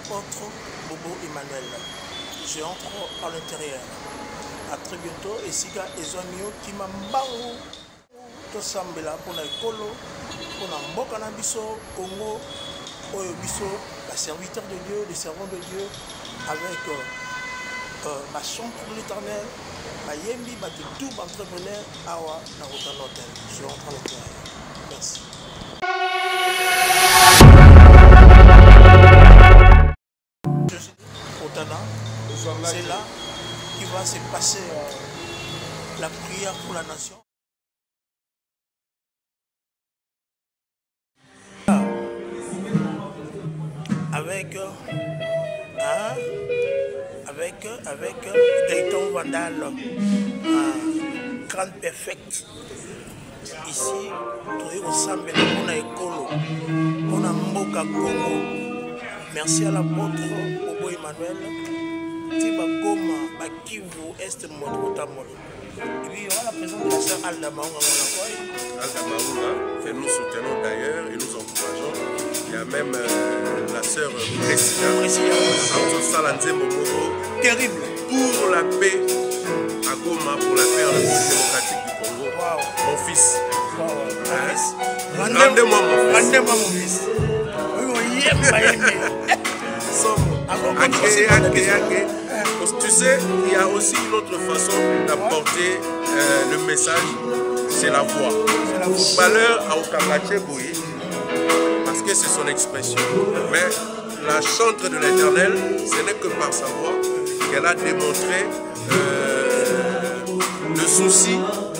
l'apôtre Bobo Emmanuel. Je entre à l'intérieur. À très bientôt. Et si Ezonio qui m'a mbangu, tout sambela pour la école, pour la mboka na biso, Congo, Oyo biso, la serviteur de Dieu, les servants de Dieu, avec ma chambre de l'Éternel, ma yembi, ma tout entrepreneur, awa na route l'hôtel. Je rentre à l'intérieur. Merci. Je suis au Tana. C'est là qu'il va se passer la prière pour la nation. Avec Gaëtan Vandal, Grande Perfect. Ici, tout au Sambé, on a écolo, on a Mboka Congo. Merci à l'apôtre Bobo Emmanuel. Tiba Goma, Bakivu, Est Motamolo. Et puis il y aura la présence de la sœur Alda Maunga. Alda Maunga, que nous soutenons d'ailleurs et nous encourageons. Il y a même la sœur Priscilla, terrible. Pour la paix à Goma, pour la paix en République démocratique du Congo. Wow. Mon fils. Rendez-moi mon fils. Tu sais, il y a aussi une autre façon d'apporter le message, c'est la voix. Footballeur à Okakache Boui, parce que c'est son expression. Mais la chantre de l'Éternel, ce n'est que par sa voix qu'elle a démontré le souci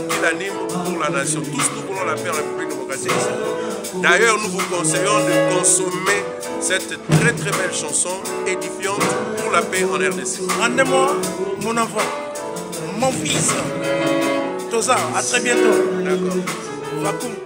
qui l'anime pour la nation. Tous nous voulons la paix en République démocratique. D'ailleurs, nous vous conseillons de consommer cette très très belle chanson édifiante pour la paix en RDC. Rendez-moi mon enfant, mon fils. Toza, à très bientôt. D'accord.